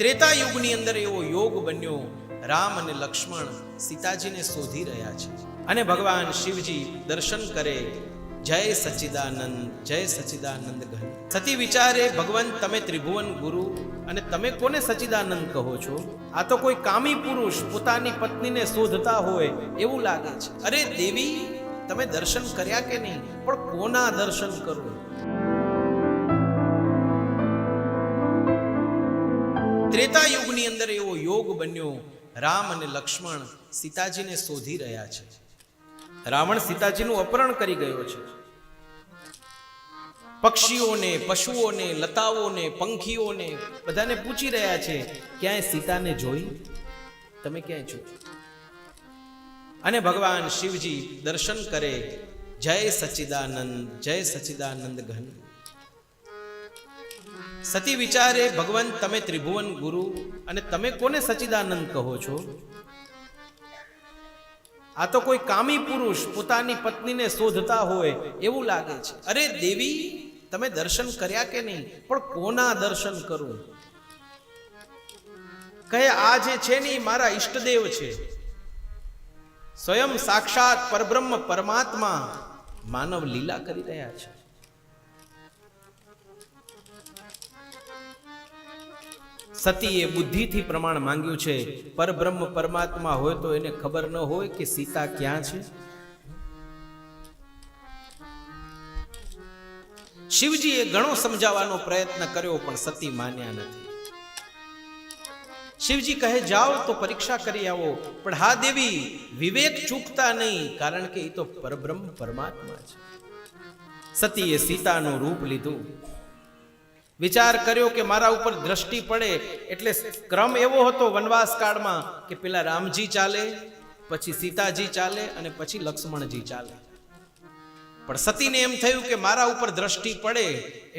ત્રેતા યુગની અંદર એવો યોગ બન્યો, રામ અને લક્ષ્મણ સીતાજીને શોધી રહ્યા છે અને ભગવાન શિવજી દર્શન કરે, જય સચ્ચિદાનંદ ઘન. સતી વિચારે, ભગવાન તમે ત્રિભુવન ગુરુ અને તમે કોને સચ્ચિદાનંદ કહો છો? આ તો કોઈ કામી પુરુષ પોતાની પત્નીને શોધતા હોય એવું લાગે છે. અરે દેવી, તમે દર્શન કર્યા કે નહીં? પણ કોના દર્શન કરું? ત્રેતા યુગની અંદર એવો યોગ બન્યો, રામ અને લક્ષ્મણ સીતાજીને શોધી રહ્યા છે. રાવણ સીતાજીનું અપહરણ કરી ગયો છે. પક્ષીઓને, પશુઓને, લતાઓને, પંખીઓને બધાને પૂછી રહ્યા છે, ક્યાંય સીતાને જોઈ? તમે ક્યાંય છો? અને ભગવાન શિવજી દર્શન કરે, જય સચ્ચિદાનંદ ઘન. સતી વિચારે, ભગવાન તમે ત્રિભુવન ગુરુ અને તમે કોને સચ્ચિદાનંદ કહો છો? આ તો કોઈ કામી પુરુષ પોતાની પત્નીને શોધતા હોય એવું લાગે છે. અરે દેવી, તમે દર્શન કર્યા કે નહીં? પણ કોના દર્શન કરું? કહે, આ જે છે ને મારા ઈષ્ટદેવ છે, સ્વયં સાક્ષાત પરબ્રહ્મ પરમાત્મા માનવ લીલા કરી રહ્યા છે. સતીએ બુદ્ધિથી પ્રમાણ માંગ્યું છે. પરબ્રહ્મ પરમાત્મા હોય તો એને ખબર ન હોય કે સીતા ક્યાં છે? શિવજીએ ઘણો સમજાવવાનો પ્રયત્ન કર્યો, પણ સતી માન્યા નથી. શિવજી કહે, જાઓ તો પરીક્ષા કરી આવો. પણ હા દેવી, વિવેક ચૂકતા નહીં, કારણ કે એ તો પરબ્રહ્મ પરમાત્મા છે. સતીએ સીતાનું રૂપ લીધું. વિચાર કર્યો કે મારા ઉપર દ્રષ્ટિ પડે એટલે ક્રમ એવો હતો વનવાસ કાળમાં કે પેલા રામજી ચાલે, પછી સીતાજી ચાલે અને પછી લક્ષ્મણજી ચાલે. પણ સતીને એમ થયું કે મારા ઉપર દ્રષ્ટિ પડે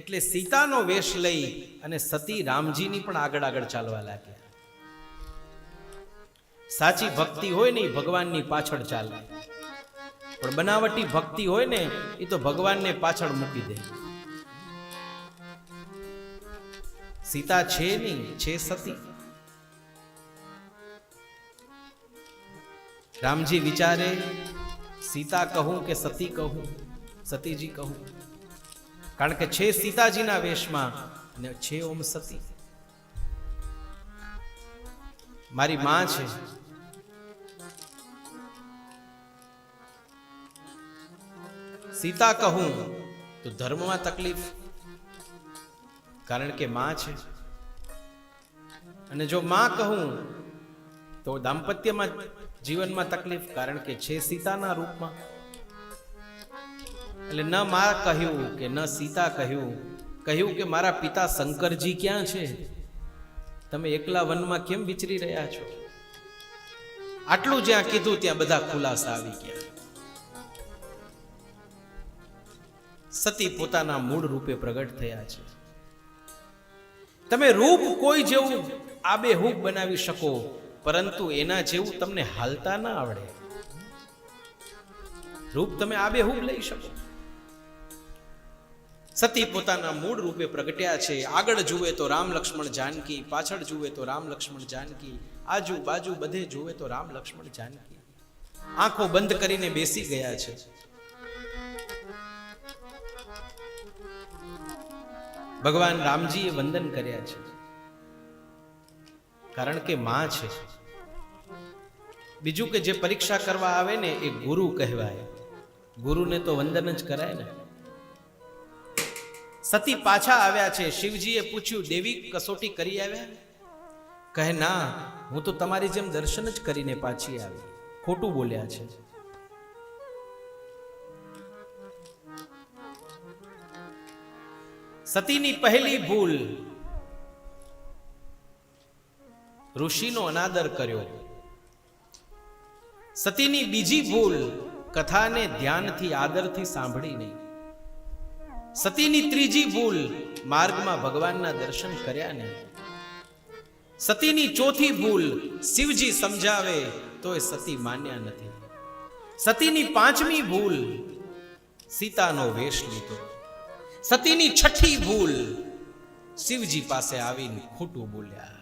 એટલે સીતાનો વેશ લઈ અને સતી રામજીની પણ આગળ આગળ ચાલવા લાગ્યા. સાચી ભક્તિ હોય ને ભગવાનની પાછળ ચાલે, પણ બનાવટી ભક્તિ હોય ને એ તો ભગવાનને પાછળ મૂકી દે. સીતા છે નહીં, છે સતી. રામજી વિચારે, સીતા કહું કે સતી કહું? સતીજી કહું, કારણ કે છે સીતાજીના વેશમાં અને છે ઓમ સતી. મારી માં છે. સીતા કહું તો ધર્મમાં તકલીફ, કારણ કે માં છે. અને જો માં કહું તો દાંપત્યમાં જીવનમાં તકલીફ, કારણ કે છે સીતાના રૂપમાં. એટલે ન માં કહ્યું કે ન સીતા કહ્યું કે મારા પિતા શંકરજી ક્યાં છે? તમે એકલા વનમાં કેમ વિચરી રહ્યા છો? આટલું જ્યાં કીધું ત્યાં બધા ખુલાસા આવી ગયા. સતી પોતાના મૂળ રૂપે પ્રગટ થયા છે. તમે રૂપ કોઈ જેવું આબેહૂબ બનાવી શકો, પરંતુ એના જેવું તમને હાલતા ના આવડે. રૂપ તમે આબેહૂબ લઈ શકો. સતી પોતાના મૂળ રૂપે પ્રગટ્યા છે. આગળ જુએ તો રામ લક્ષ્મણ જાનકી, પાછળ જુએ તો રામ લક્ષ્મણ જાનકી, આજુ બાજુ બધે જુએ તો રામ લક્ષ્મણ જાનકી. આંખો બંધ કરીને બેસી ગયા છે. ભગવાન રામજીએ વંદન કર્યા છે, કારણ કે માં છે. બીજું કે જે પરીક્ષા કરવા આવે ને એ ગુરુ કહેવાય. ગુરુને તો વંદન જ કરાય ને. સતી પાછા આવ્યા છે. શિવજીએ પૂછ્યું, દેવી કસોટી કરી આવ્યા? કહે, ના, હું તો તમારી જેમ દર્શન જ કરીને પાછી આવી. ખોટું બોલ્યા છે. સતીની પહેલી ભૂલ, ઋષિનો અનાદર કર્યો. સતીની બીજી ભૂલ, કથાને ધ્યાનથી આદરથી સાંભળી નહીં. સતીની ત્રીજી ભૂલ, માર્ગમાં ભગવાનના દર્શન કર્યા નહીં. સતીની ચોથી ભૂલ, શિવજી સમજાવે તોય સતી માન્યા નથી. સતીની પાંચમી ભૂલ, સીતાનો વેશ લીધો. સતીની છઠ્ઠી ભૂલ, શિવજી પાસે આવીને ખોટું બોલ્યા.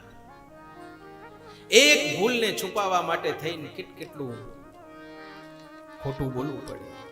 એક ભૂલને છુપાવવા માટે થઈને કેટલું ખોટું બોલવું પડે.